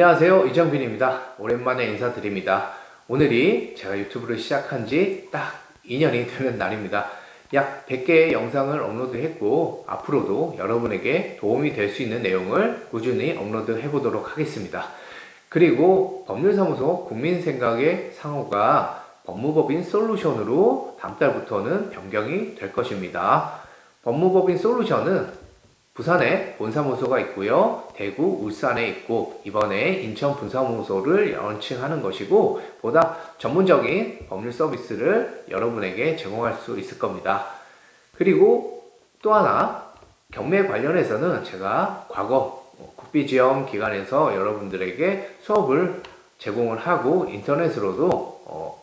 안녕하세요, 이정빈입니다. 오랜만에 인사드립니다. 오늘이 제가 유튜브를 시작한 지 딱 2년이 되는 날입니다. 약 100개의 영상을 업로드했고 앞으로도 여러분에게 도움이 될 수 있는 내용을 꾸준히 업로드 해보도록 하겠습니다. 그리고 법률사무소 국민생각의 상호가 법무법인 솔루션으로 다음 달부터는 변경이 될 것입니다. 법무법인 솔루션은 부산에 본사무소가 있고요. 대구, 울산에 있고 이번에 인천 분사무소를 런칭하는 것이고 보다 전문적인 법률 서비스를 여러분에게 제공할 수 있을 겁니다. 그리고 또 하나 경매 관련해서는 제가 과거 국비지원 기관에서 여러분들에게 수업을 제공을 하고 인터넷으로도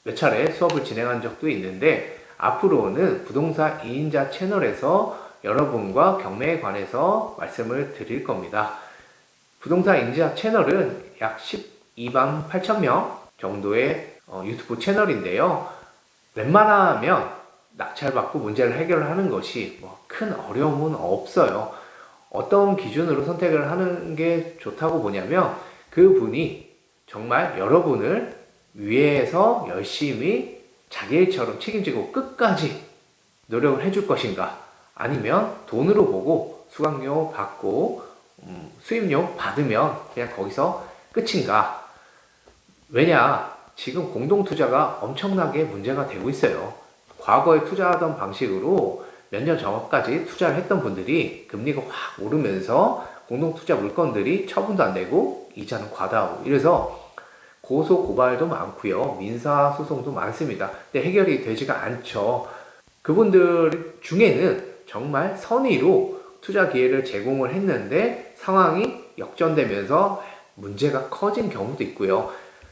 몇 차례 수업을 진행한 적도 있는데 앞으로는 부동산 2인자 채널에서 여러분과 경매에 관해서 말씀을 드릴 겁니다. 부동산 인자 채널은 약 12만 8천 명 정도의 유튜브 채널인데요. 웬만하면 낙찰받고 문제를 해결하는 것이 큰 어려움은 없어요. 어떤 기준으로 선택을 하는 게 좋다고 보냐면 그분이 정말 여러분을 위해서 열심히 자기 일처럼 책임지고 끝까지 노력을 해줄 것인가, 아니면 돈으로 보고 수강료 받고 수임료 받으면 그냥 거기서 끝인가. 왜냐, 지금 공동투자가 엄청나게 문제가 되고 있어요. 과거에 투자하던 방식으로 몇 년 전까지 투자를 했던 분들이 금리가 확 오르면서 공동투자 물건들이 처분도 안 되고 이자는 과다하고 이래서 고소 고발도 많고요. 민사소송도 많습니다. 근데 해결이 되지가 않죠. 그분들 중에는 정말 선의로 투자 기회를 제공을 했는데 상황이 역전되면서 문제가 커진 경우도 있고요.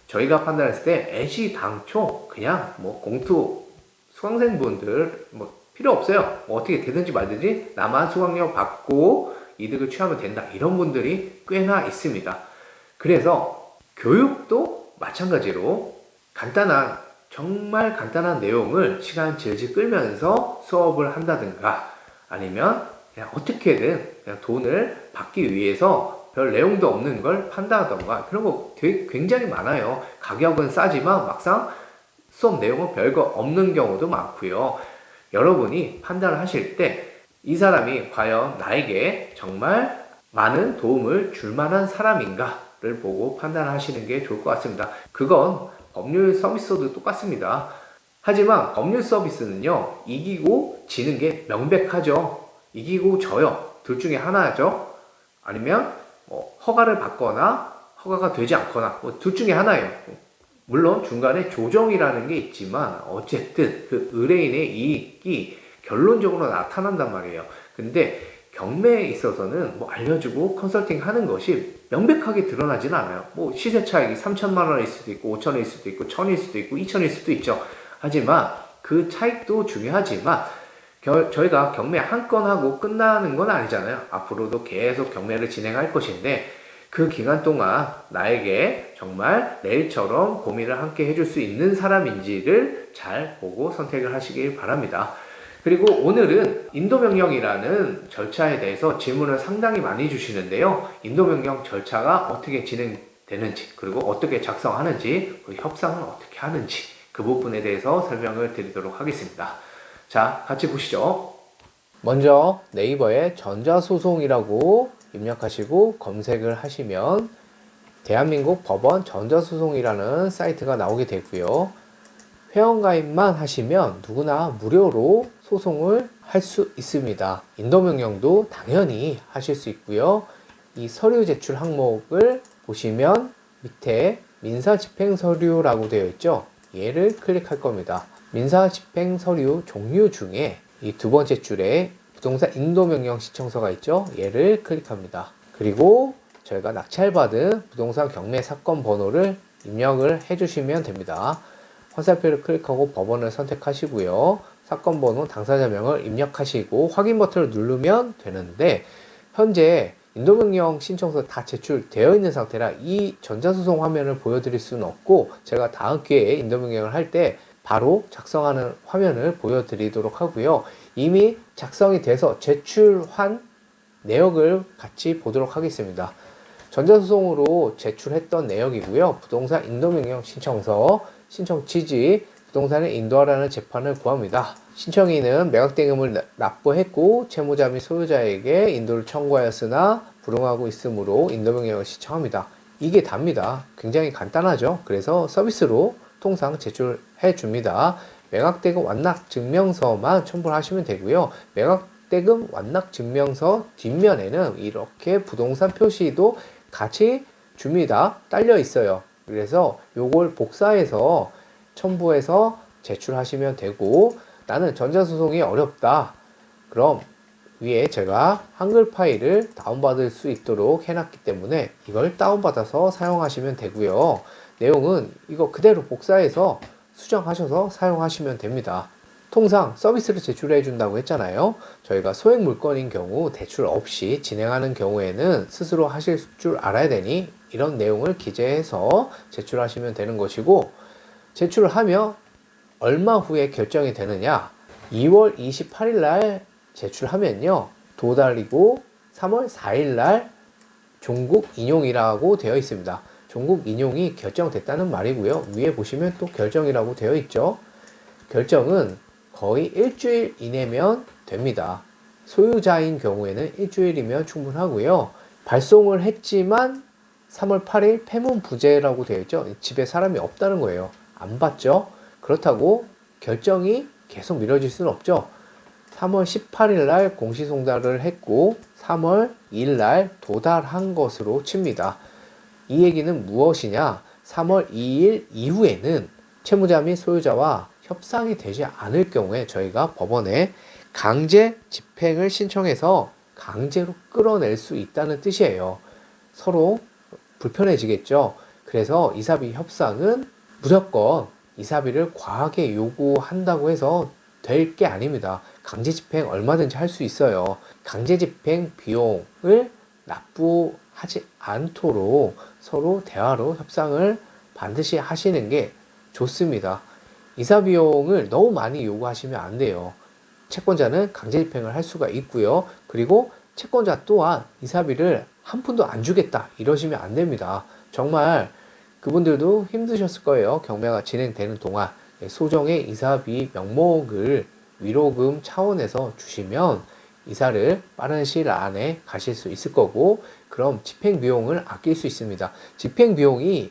저희가 판단했을 때 애시당초 그냥 공투 수강생분들 필요 없어요. 어떻게 되든지 말든지 나만 수강료 받고 이득을 취하면 된다. 이런 분들이 꽤나 있습니다. 그래서 교육도 마찬가지로 정말 간단한 내용을 시간 질질 끌면서 수업을 한다든가 아니면 그냥 어떻게든 그냥 돈을 받기 위해서 별 내용도 없는 걸 판다던가 그런 거 되게 굉장히 많아요. 가격은 싸지만 막상 수업 내용은 별거 없는 경우도 많고요. 여러분이 판단을 하실 때 이 사람이 과연 나에게 정말 많은 도움을 줄 만한 사람인가를 보고 판단하시는 게 좋을 것 같습니다. 그건 법률 서비스도 똑같습니다. 하지만 법률 서비스는요, 이기고 지는 게 명백하죠. 이기고 져요. 둘 중에 하나죠. 아니면 허가를 받거나 허가가 되지 않거나 둘 중에 하나예요. 물론 중간에 조정이라는 게 있지만 어쨌든 그 의뢰인의 이익이 결론적으로 나타난단 말이에요. 근데 경매에 있어서는 알려주고 컨설팅 하는 것이 명백하게 드러나진 않아요. 시세 차익이 3천만 원일 수도 있고 5천일 수도 있고 1,000일 수도 있고 2천일 수도 있죠. 하지만 그 차익도 중요하지만 저희가 경매 한 건 하고 끝나는 건 아니잖아요. 앞으로도 계속 경매를 진행할 것인데 그 기간 동안 나에게 정말 내일처럼 고민을 함께 해줄 수 있는 사람인지를 잘 보고 선택을 하시길 바랍니다. 그리고 오늘은 인도명령이라는 절차에 대해서 질문을 상당히 많이 주시는데요. 인도명령 절차가 어떻게 진행되는지, 그리고 어떻게 작성하는지, 협상은 어떻게 하는지 그 부분에 대해서 설명을 드리도록 하겠습니다. 자, 같이 보시죠. 먼저 네이버에 전자소송이라고 입력하시고 검색을 하시면 대한민국 법원 전자소송이라는 사이트가 나오게 되고요. 회원가입만 하시면 누구나 무료로 소송을 할 수 있습니다. 인도명령도 당연히 하실 수 있고요. 이 서류 제출 항목을 보시면 밑에 민사집행서류라고 되어 있죠. 얘를 클릭할 겁니다. 민사집행서류 종류 중에 이 두 번째 줄에 부동산 인도명령 신청서가 있죠. 얘를 클릭합니다. 그리고 저희가 낙찰받은 부동산 경매 사건 번호를 입력을 해주시면 됩니다. 화살표를 클릭하고 법원을 선택하시고요. 사건 번호 당사자명을 입력하시고 확인 버튼을 누르면 되는데 현재 인도명령 신청서 다 제출되어 있는 상태라 이 전자소송 화면을 보여드릴 수는 없고 제가 다음 기회에 인도명령을 할 때 바로 작성하는 화면을 보여드리도록 하고요. 이미 작성이 돼서 제출한 내역을 같이 보도록 하겠습니다. 전자소송으로 제출했던 내역이고요. 부동산 인도명령 신청서, 신청 취지, 부동산을 인도하라는 재판을 구합니다. 신청인은 매각대금을 납부했고 채무자 및 소유자에게 인도를 청구하였으나 불응하고 있으므로 인도명령을 신청합니다. 이게 답니다. 굉장히 간단하죠. 그래서 서비스로 통상 제출해 줍니다. 매각대금 완납증명서만 첨부를 하시면 되고요. 매각대금 완납증명서 뒷면에는 이렇게 부동산 표시도 같이 줍니다. 딸려 있어요. 그래서 요걸 복사해서 첨부해서 제출하시면 되고, 나는 전자소송이 어렵다. 그럼 위에 제가 한글 파일을 다운받을 수 있도록 해놨기 때문에 이걸 다운받아서 사용하시면 되고요. 내용은 이거 그대로 복사해서 수정하셔서 사용하시면 됩니다. 통상 서비스를 제출해 준다고 했잖아요. 저희가 소액 물건인 경우 대출 없이 진행하는 경우에는 스스로 하실 줄 알아야 되니 이런 내용을 기재해서 제출하시면 되는 것이고, 제출을 하며 얼마 후에 결정이 되느냐, 2월 28일 날 제출하면요 도달이고 3월 4일 날 종국 인용이라고 되어 있습니다. 종국 인용이 결정됐다는 말이고요. 위에 보시면 또 결정이라고 되어 있죠. 결정은 거의 일주일 이내면 됩니다. 소유자인 경우에는 일주일이면 충분하고요. 발송을 했지만 3월 8일 폐문부재라고 되어 있죠. 집에 사람이 없다는 거예요. 안 받죠. 그렇다고 결정이 계속 미뤄질 수는 없죠. 3월 18일 날 공시송달을 했고 3월 2일 날 도달한 것으로 칩니다. 이 얘기는 무엇이냐? 3월 2일 이후에는 채무자 및 소유자와 협상이 되지 않을 경우에 저희가 법원에 강제 집행을 신청해서 강제로 끌어낼 수 있다는 뜻이에요. 서로 불편해지겠죠. 그래서 이사비 협상은 무조건 이사비를 과하게 요구한다고 해서 될 게 아닙니다. 강제 집행 얼마든지 할 수 있어요. 강제 집행 비용을 납부하지 않도록 서로 대화로 협상을 반드시 하시는 게 좋습니다. 이사 비용을 너무 많이 요구하시면 안 돼요. 채권자는 강제 집행을 할 수가 있고요. 그리고 채권자 또한 이사비를 한 푼도 안 주겠다 이러시면 안 됩니다. 정말 그분들도 힘드셨을 거예요. 경매가 진행되는 동안 소정의 이사비 명목을 위로금 차원에서 주시면 이사를 빠른 시일 안에 가실 수 있을 거고, 그럼 집행 비용을 아낄 수 있습니다. 집행 비용이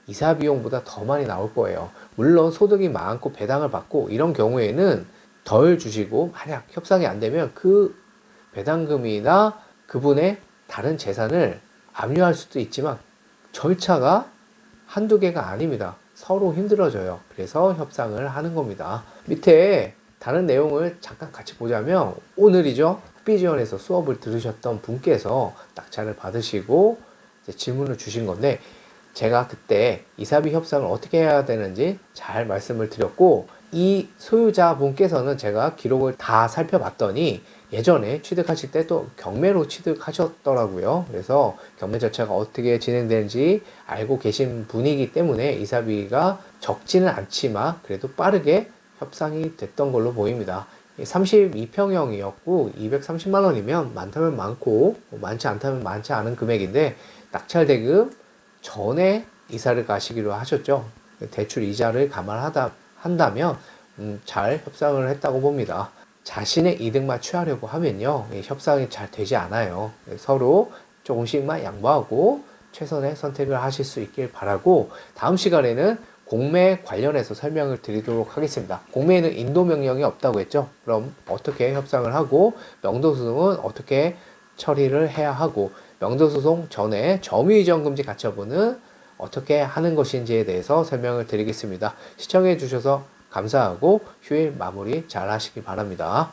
이사 비용보다 더 많이 나올 거예요. 물론 소득이 많고 배당을 받고 이런 경우에는 덜 주시고, 만약 협상이 안 되면 그 배당금이나 그분의 다른 재산을 압류할 수도 있지만 절차가 한두 개가 아닙니다. 서로 힘들어져요. 그래서 협상을 하는 겁니다. 밑에 다른 내용을 잠깐 같이 보자면, 오늘이죠. 국비지원에서 수업을 들으셨던 분께서 낙찰을 받으시고 이제 질문을 주신 건데, 제가 그때 이사비 협상을 어떻게 해야 되는지 잘 말씀을 드렸고, 이 소유자 분께서는 제가 기록을 다 살펴봤더니 예전에 취득하실 때 또 경매로 취득하셨더라고요. 그래서 경매 절차가 어떻게 진행되는지 알고 계신 분이기 때문에 이사비가 적지는 않지만 그래도 빠르게 협상이 됐던 걸로 보입니다. 32평형이었고 230만 원이면 많다면 많고 많지 않다면 많지 않은 금액인데, 낙찰 대금 전에 이사를 가시기로 하셨죠. 대출 이자를 한다면 잘 협상을 했다고 봅니다. 자신의 이득만 취하려고 하면요 협상이 잘 되지 않아요. 서로 조금씩만 양보하고 최선의 선택을 하실 수 있길 바라고, 다음 시간에는 공매 관련해서 설명을 드리도록 하겠습니다. 공매에는 인도 명령이 없다고 했죠. 그럼 어떻게 협상을 하고, 명도소송은 어떻게 처리를 해야 하고, 명도소송 전에 점유이전 금지 가처분은 어떻게 하는 것인지에 대해서 설명을 드리겠습니다. 시청해 주셔서 감사하고 휴일 마무리 잘 하시기 바랍니다.